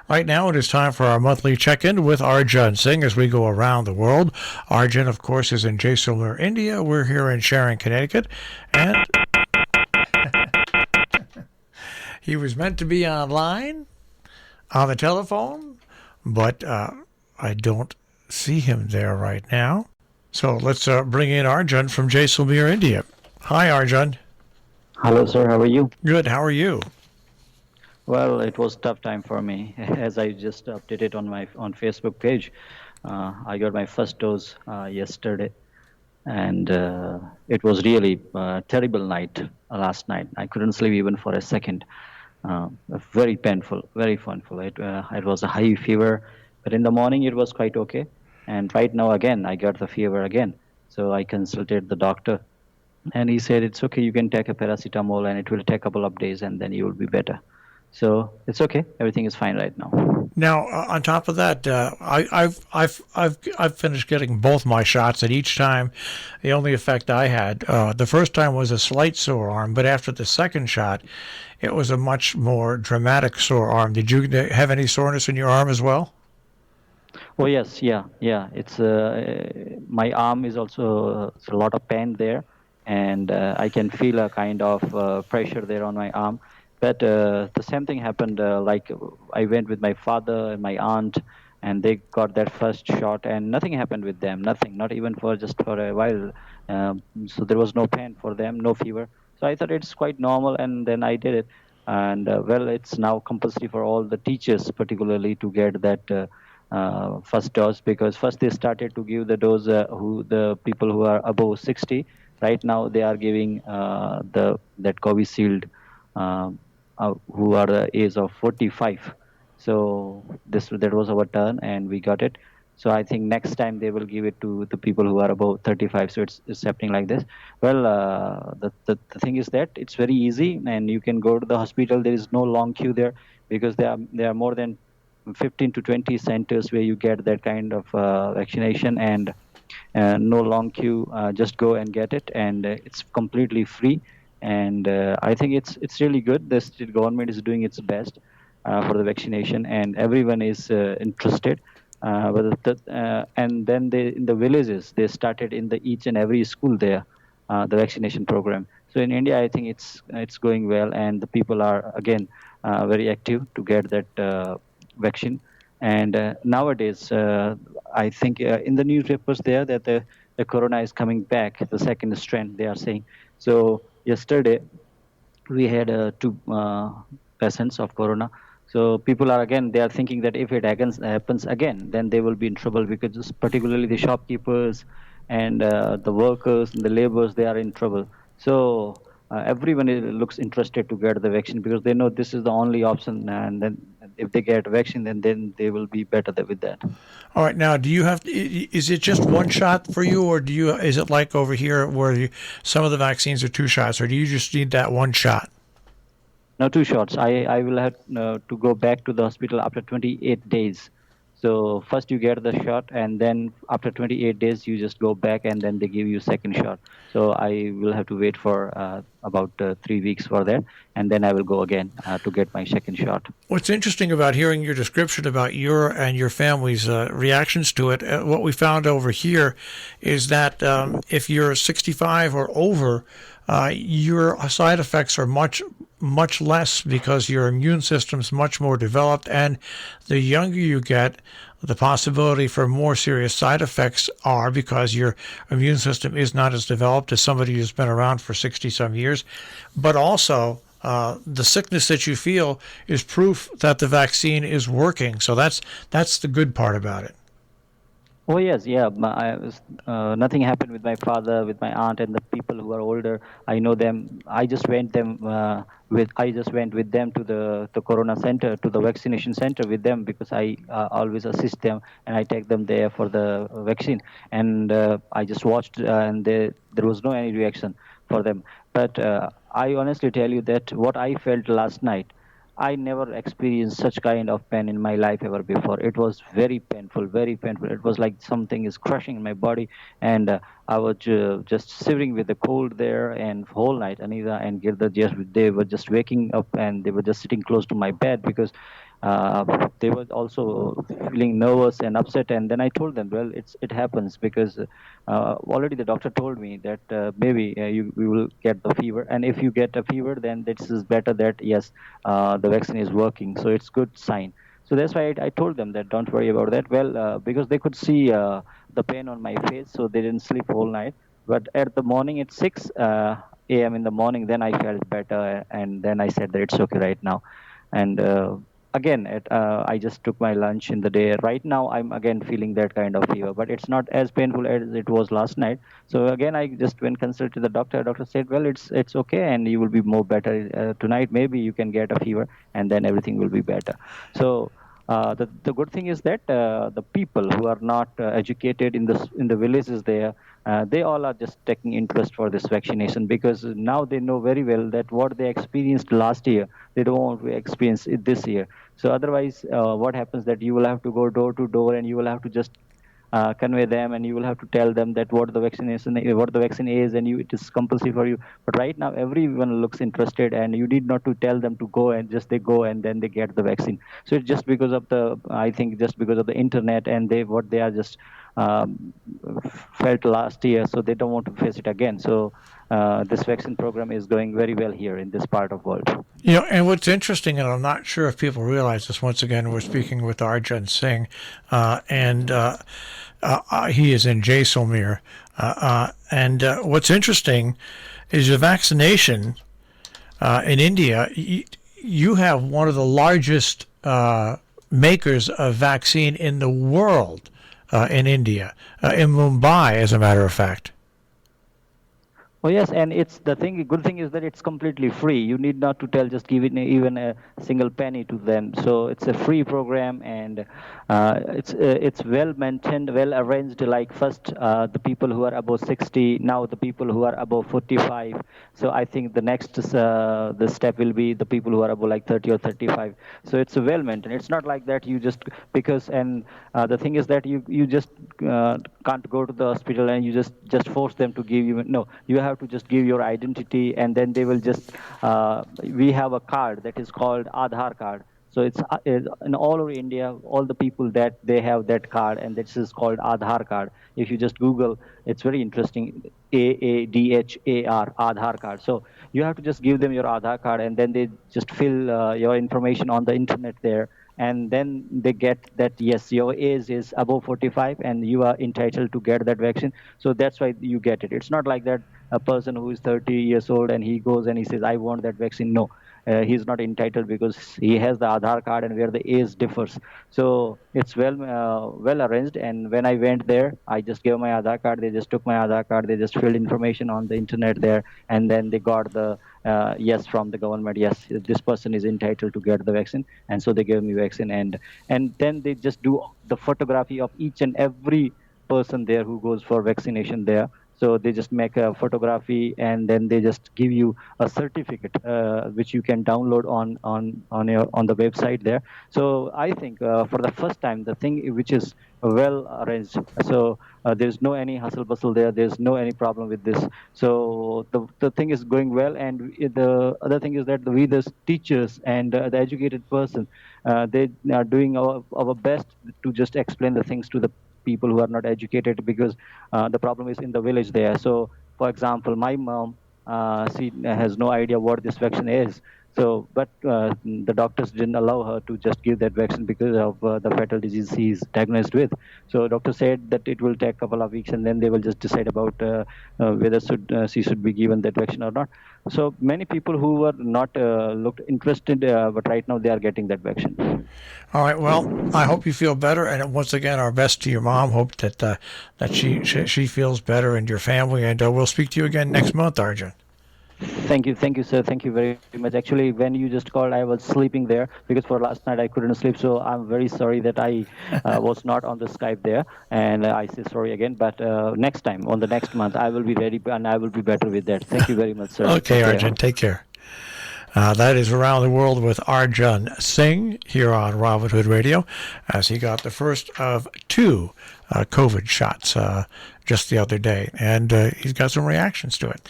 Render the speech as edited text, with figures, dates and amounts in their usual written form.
Right now, it is time for our monthly check-in with Arjun Singh as we go around the world. Arjun, of course, is in Jaisalmer, India. We're here in Sharon, Connecticut, and he was meant to be online on the telephone, but I don't see him there right now. So let's bring in Arjun from Jaisalmer, India. Hi, Arjun. Hello, sir. How are you? Good. How are you? Well, it was tough time for me, as I just updated on my Facebook page. I got my first dose yesterday, and it was really a terrible night last night. I couldn't sleep even for a second. Very painful, very painful. It was a high fever, but in the morning it was quite okay. And right now again, I got the fever again. So I consulted the doctor, and he said it's okay. You can take a paracetamol, and it will take a couple of days, and then you will be better. So it's okay. Everything is fine right now. Now, on top of that, I've finished getting both my shots, and each time, the only effect I had, the first time was a slight sore arm, but after the second shot, it was a much more dramatic sore arm. Did you have any soreness in your arm as well? Oh yes, yeah, yeah. It's my arm is also it's a lot of pain there, and I can feel a kind of pressure there on my arm. But the same thing happened. Like I went with my father and my aunt, and they got that first shot, and nothing happened with them. Nothing, not even for just for a while. So there was no pain for them, no fever. So I thought it's quite normal, and then I did it. And well, it's now compulsory for all the teachers, particularly, to get that. First dose, because first they started to give the dose who the people who are above 60. Right now they are giving the that Covishield who are the age of 45. So this that was our turn and we got it. So I think next time they will give it to the people who are above 35. So it's happening like this. Well, the thing is that it's very easy, and you can go to the hospital. There is no long queue there, because there are more than 15 to 20 centers where you get that kind of vaccination, and no long queue. Just go and get it, and it's completely free. And I think it's really good. The state government is doing its best for the vaccination, and everyone is interested. And then they in the villages they started in the each and every school there the vaccination program. So in India, I think it's going well, and the people are again very active to get that vaccine. And nowadays, I think in the newspapers there that the corona is coming back, the second strand they are saying. So yesterday we had two patients of corona. So people are again they are thinking that if it happens again, then they will be in trouble, because particularly the shopkeepers and the workers and the laborers, they are in trouble. So everyone looks interested to get the vaccine, because they know this is the only option, and then if they get vaccine, then they will be better with that. All right. Now, do you have? Is it just one shot for you, or do you? Is it like over here where some of the vaccines are two shots, or do you just need that one shot? Now, two shots. I will have to go back to the hospital after 28 days. So first you get the shot, and then after 28 days you just go back, and then they give you second shot. So I will have to wait for about 3 weeks for that, and then I will go again to get my second shot. What's interesting about hearing your description about your and your family's reactions to it, what we found over here is that if you're 65 or over, your side effects are much less because your immune system's much more developed, and the younger you get, the possibility for more serious side effects are because your immune system is not as developed as somebody who's been around for 60 some years. But also, the sickness that you feel is proof that the vaccine is working. So that's the good part about it. Oh yes, yeah. Nothing happened with my father, with my aunt, and the people who are older. I know them. I just went with them to the corona center, to the vaccination center with them, because I always assist them, and I take them there for the vaccine. And I just watched, and there was no any reaction for them. But I honestly tell you that what I felt last night, I never experienced such kind of pain in my life ever before. It was very painful, very painful. It was like something is crushing in my body, and I was just shivering with the cold there, and whole night, Anita and Girda, just they were just waking up, and they were just sitting close to my bed, because they were also feeling nervous and upset. And then I told them, well, it happens because already the doctor told me that maybe you will get the fever, and if you get a fever, then this is better that yes, the vaccine is working. So it's good sign. So that's why I told them that don't worry about that. Well, because they could see the pain on my face, so they didn't sleep whole night. But at the morning at 6 a.m. in the morning, then I felt better, and then I said that it's okay right now. And again, I just took my lunch in the day. Right now, I'm again feeling that kind of fever, but it's not as painful as it was last night. So again, I just went consulted the doctor. Doctor said, well, it's okay, and you will be more better tonight. Maybe you can get a fever, and then everything will be better. So. The good thing is that the people who are not educated in the villages there, they all are just taking interest for this vaccination, because now they know very well that what they experienced last year, they don't want to experience it this year. So otherwise, what happens that you will have to go door to door, and you will have to just convey them, and you will have to tell them that what the vaccine is, and it is compulsory for you. But right now, everyone looks interested, and you need not to tell them to go, and just they go and then they get the vaccine. So it's just because of I think just because of the internet, and they are just um, felt last year, so they don't want to face it again. So this vaccine program is going very well here in this part of world. And what's interesting, and I'm not sure if people realize this, once again, we're speaking with Arjun Singh, and he is in Jaisalmer. And what's interesting is the vaccination in India. You have one of the largest makers of vaccine in the world in India, in Mumbai, as a matter of fact. Oh yes, and it's the thing. Good thing is that it's completely free. You need not to tell, just give it even a single penny to them. So it's a free program, and it's well maintained, well arranged. Like first, the people who are above 60, now the people who are above 45. So I think the next the step will be the people who are above like 30 or 35. So it's well maintained. It's not like that you just because and the thing is that you just can't go to the hospital and you just force them to give you. No, you have to just give your identity, and then they will just we have a card that is called Aadhaar card. So it's in all over India, all the people that they have that card, and this is called Aadhaar card. If you just Google, it's very interesting. AADHAR, Aadhaar card. So you have to just give them your Aadhaar card, and then they just fill your information on the internet there, and then they get that yes, your age is above 45 and you are entitled to get that vaccine. So that's why you get it. It's not like that a person who is 30 years old and he goes and he says I want that vaccine. No, he's not entitled because he has the Aadhaar card, and where the age differs. So it's well arranged. And when I went there, I just gave my Aadhaar card. They just took my Aadhaar card. They just filled information on the internet there, and then they got the yes from the government. Yes, this person is entitled to get the vaccine, and so they gave me vaccine. And then they just do the photography of each and every person there who goes for vaccination there. So they just make a photography, and then they just give you a certificate which you can download on the website there. So I think for the first time, the thing which is well arranged. So there's no any hustle bustle there. There's no any problem with this. So the thing is going well. And the other thing is that we the teachers and the educated person, they are doing our best to just explain the things to the people who are not educated, because the problem is in the village there. So, for example, my mom, she has no idea what this vaccine is. So, but the doctors didn't allow her to just give that vaccine because of the fatal disease she is diagnosed with. So, doctor said that it will take a couple of weeks, and then they will just decide about whether she should be given that vaccine or not. So, many people who were not looked interested, but right now they are getting that vaccine. All right. Well, I hope you feel better, and once again, our best to your mom. Hope that she feels better, and your family. And we'll speak to you again next month, Arjun. Thank you, sir. Thank you very much. Actually, when you just called, I was sleeping there because for last night I couldn't sleep. So I'm very sorry that I was not on the Skype there, and I say sorry again. But next time, on the next month, I will be ready and I will be better with that. Thank you very much, sir. Okay, Arjun. Take care. That is Around the World with Arjun Singh here on Robin Hood Radio, as he got the first of two COVID shots just the other day, and he's got some reactions to it.